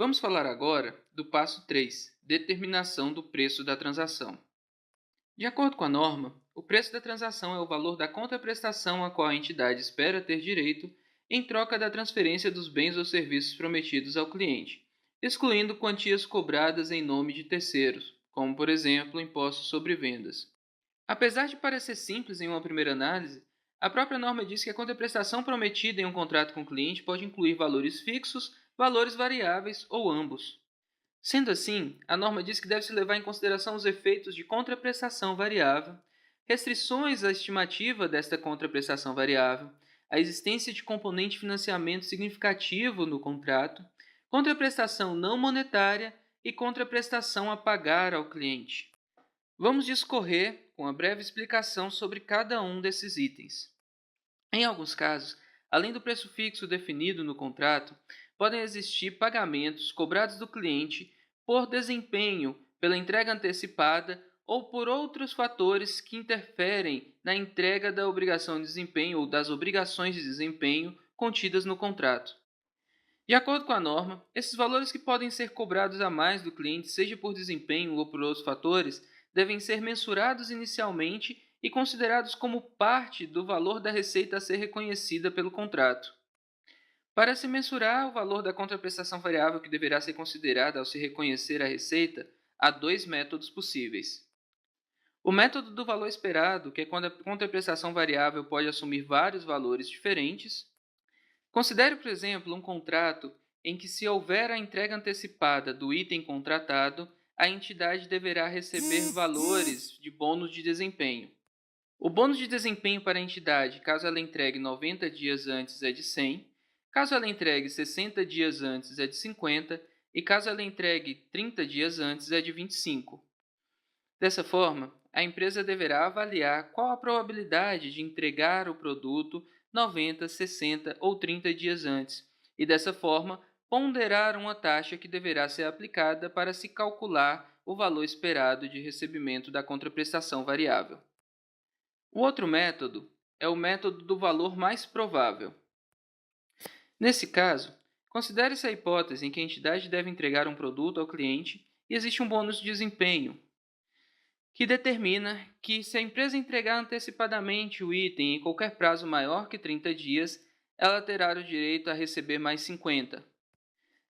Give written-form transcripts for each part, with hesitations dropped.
Vamos falar agora do passo 3, determinação do preço da transação. De acordo com a norma, o preço da transação é o valor da contraprestação a qual a entidade espera ter direito em troca da transferência dos bens ou serviços prometidos ao cliente, excluindo quantias cobradas em nome de terceiros, como por exemplo impostos sobre vendas. Apesar de parecer simples em uma primeira análise, a própria norma diz que a contraprestação prometida em um contrato com o cliente pode incluir valores fixos, valores variáveis ou ambos. Sendo assim, a norma diz que deve-se levar em consideração os efeitos de contraprestação variável, restrições à estimativa desta contraprestação variável, a existência de componente de financiamento significativo no contrato, contraprestação não monetária e contraprestação a pagar ao cliente. Vamos discorrer com a breve explicação sobre cada um desses itens. Em alguns casos, além do preço fixo definido no contrato, podem existir pagamentos cobrados do cliente por desempenho, pela entrega antecipada ou por outros fatores que interferem na entrega da obrigação de desempenho ou das obrigações de desempenho contidas no contrato. De acordo com a norma, esses valores que podem ser cobrados a mais do cliente, seja por desempenho ou por outros fatores, devem ser mensurados inicialmente e considerados como parte do valor da receita a ser reconhecida pelo contrato. Para se mensurar o valor da contraprestação variável que deverá ser considerada ao se reconhecer a receita, há dois métodos possíveis. O método do valor esperado, que é quando a contraprestação variável pode assumir vários valores diferentes. Considere, por exemplo, um contrato em que, se houver a entrega antecipada do item contratado, a entidade deverá receber valores de bônus de desempenho. O bônus de desempenho para a entidade, caso ela entregue 90 dias antes, é de 100, caso ela entregue 60 dias antes, é de 50 e caso ela entregue 30 dias antes, é de 25. Dessa forma, a empresa deverá avaliar qual a probabilidade de entregar o produto 90, 60 ou 30 dias antes, e dessa forma ponderar uma taxa que deverá ser aplicada para se calcular o valor esperado de recebimento da contraprestação variável. O outro método é o método do valor mais provável. Nesse caso, considere-se a hipótese em que a entidade deve entregar um produto ao cliente e existe um bônus de desempenho, que determina que, se a empresa entregar antecipadamente o item em qualquer prazo maior que 30 dias, ela terá o direito a receber mais 50.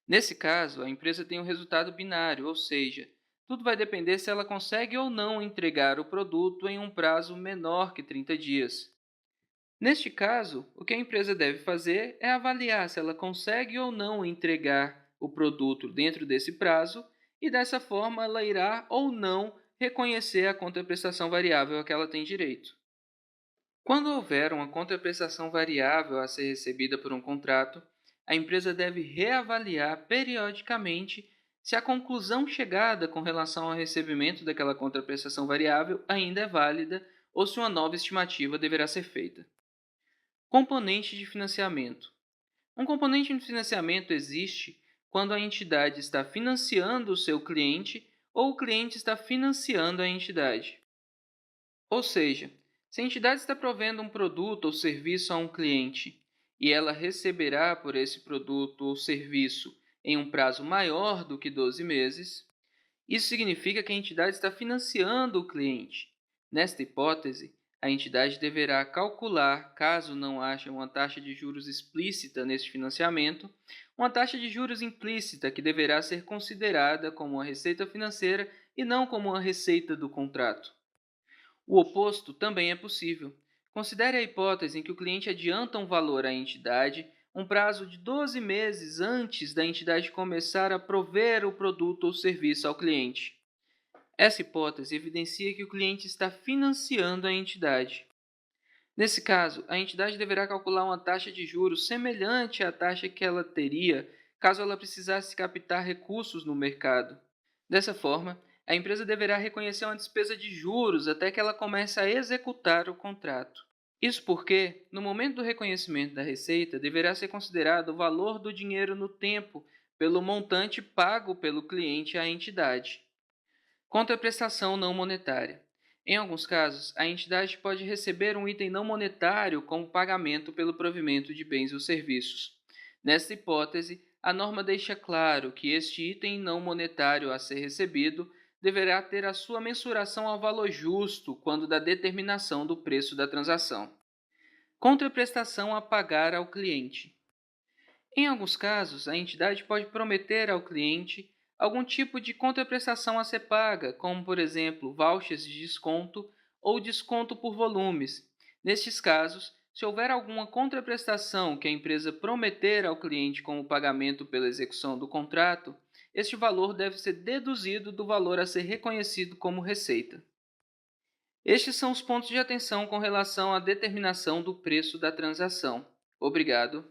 Nesse caso, a empresa tem um resultado binário, ou seja, tudo vai depender se ela consegue ou não entregar o produto em um prazo menor que 30 dias. Neste caso, o que a empresa deve fazer é avaliar se ela consegue ou não entregar o produto dentro desse prazo e, dessa forma, ela irá ou não reconhecer a contraprestação variável a que ela tem direito. Quando houver uma contraprestação variável a ser recebida por um contrato, a empresa deve reavaliar periodicamente se a conclusão chegada com relação ao recebimento daquela contraprestação variável ainda é válida ou se uma nova estimativa deverá ser feita. Componente de financiamento. Um componente de financiamento existe quando a entidade está financiando o seu cliente ou o cliente está financiando a entidade. Ou seja, se a entidade está provendo um produto ou serviço a um cliente e ela receberá por esse produto ou serviço em um prazo maior do que 12 meses, isso significa que a entidade está financiando o cliente. Nesta hipótese, a entidade deverá calcular, caso não haja uma taxa de juros explícita neste financiamento, uma taxa de juros implícita que deverá ser considerada como uma receita financeira e não como uma receita do contrato. O oposto também é possível. Considere a hipótese em que o cliente adianta um valor à entidade um prazo de 12 meses antes da entidade começar a prover o produto ou serviço ao cliente. Essa hipótese evidencia que o cliente está financiando a entidade. Nesse caso, a entidade deverá calcular uma taxa de juros semelhante à taxa que ela teria caso ela precisasse captar recursos no mercado. Dessa forma, a empresa deverá reconhecer uma despesa de juros até que ela comece a executar o contrato. Isso porque, no momento do reconhecimento da receita, deverá ser considerado o valor do dinheiro no tempo pelo montante pago pelo cliente à entidade. Contraprestação não monetária. Em alguns casos, a entidade pode receber um item não monetário como pagamento pelo provimento de bens ou serviços. Nessa hipótese, a norma deixa claro que este item não monetário a ser recebido deverá ter a sua mensuração ao valor justo quando da determinação do preço da transação. Contraprestação a pagar ao cliente. Em alguns casos, a entidade pode prometer ao cliente algum tipo de contraprestação a ser paga, como, por exemplo, vouchers de desconto ou desconto por volumes. Nestes casos, se houver alguma contraprestação que a empresa prometer ao cliente como pagamento pela execução do contrato, este valor deve ser deduzido do valor a ser reconhecido como receita. Estes são os pontos de atenção com relação à determinação do preço da transação. Obrigado.